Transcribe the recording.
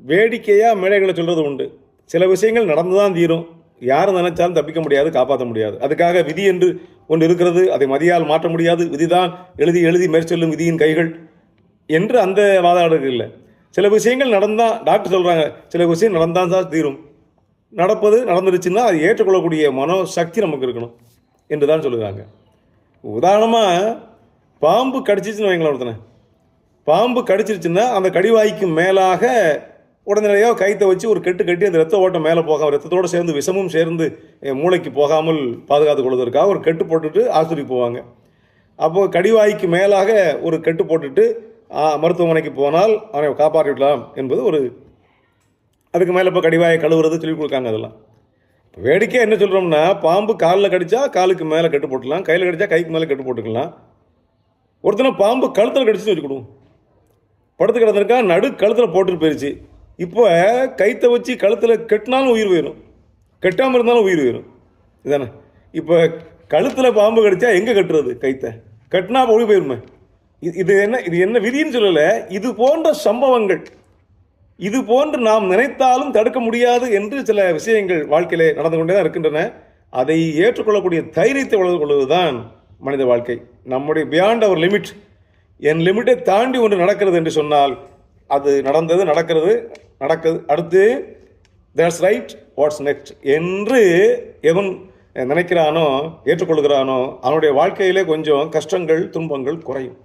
வேடிக்கையாக மேடைகளை சொல்கிறது உண்டு. சில விஷயங்கள் நடந்து தான் தீரும். யார் நினைச்சாலும் தப்பிக்க முடியாது, காப்பாற்ற முடியாது. அதுக்காக விதி என்று ஒன்று இருக்கிறது, அதை மதியால் மாற்ற முடியாது, விதிதான் எழுதி எழுதி மேற்சொல்லும் விதியின் கைகள் என்று அந்த வாதாடுகள் இல்லை. சில விஷயங்கள் நடந்தால், டாக்டர் சொல்கிறாங்க, சில விஷயம் நடந்தால் தான் தீரும். நடந்துருச்சுன்னா அது ஏற்றுக்கொள்ளக்கூடிய மனோசக்தி நமக்கு இருக்கணும் என்று தான் சொல்லுறாங்க. உதாரணமாக பாம்பு கடிச்சிச்சுன்னு வைங்களேன், ஒருத்தனை பாம்பு கடிச்சிருச்சுன்னா அந்த கடிவாய்க்கு மேலாக உடனடியாக கைத்தை வச்சு ஒரு கெட்டு கட்டி அந்த ரத்த ஓட்டம் மேலே போகாமல், ரத்தத்தோடு சேர்ந்து விஷமும் சேர்ந்து மூளைக்கு போகாமல் பாதுகாத்து கொள்வதற்காக ஒரு கெட்டு போட்டுட்டு ஆஸ்பத்திரிக்கு போவாங்க. அப்போது கடிவாய்க்கு மேலாக ஒரு கெட்டு போட்டுட்டு மருத்துவமனைக்கு போனால் அவனை காப்பாற்றிவிடலாம் என்பது ஒரு. அதுக்கு மேலே இப்போ கடிவாயை கழுவுறது சொல்லி கொடுக்காங்க. அதெல்லாம் வேடிக்கை என்ன சொல்கிறோம்னா, பாம்பு காலில் கடித்தா காலுக்கு மேலே கட்டு போட்டுக்கலாம், கையில் கடித்தா கைக்கு மேலே கட்டு போட்டுக்கலாம். ஒருத்தனை பாம்பு கழுத்தில் கடிச்சுன்னு வச்சுக்கிடுவோம், படுத்து கிடந்திருக்கா, நடு கழுத்தில் போட்டுட்டு போயிடுச்சு. இப்போ கைத்தை வச்சு கழுத்தில் கட்டினாலும் உயிர் போயிடும், கட்டாமல் இருந்தாலும் உயிர் போயிடும். இதானே? இப்போ கழுத்தில் பாம்பு கடித்தா எங்கே கட்டுறது? கைத்தை கட்டினா உயிர் போயிருமே. இது என்ன விதின்னு சொல்லலை. இது போன்ற சம்பவங்கள், இது போன்று நாம் நினைத்தாலும் தடுக்க முடியாது என்று சில விஷயங்கள் வாழ்க்கையிலே நடந்து கொண்டே தான் இருக்கின்றன. அதை ஏற்றுக்கொள்ளக்கூடிய தைரியத்தை வளர்த்து கொள்வது தான் மனித வாழ்க்கை. நம்முடைய பியாண்ட் அவர் லிமிட், என் லிமிட்டை தாண்டி ஒன்று நடக்கிறது என்று சொன்னால் அது நடக்கிறது. அடுத்து தட்ஸ் ரைட், வாட்ஸ் நெக்ஸ்ட் என்று எவன் நினைக்கிறானோ, ஏற்றுக்கொள்கிறானோ, அவனுடைய வாழ்க்கையிலே கொஞ்சம் கஷ்டங்கள் துன்பங்கள் குறையும்.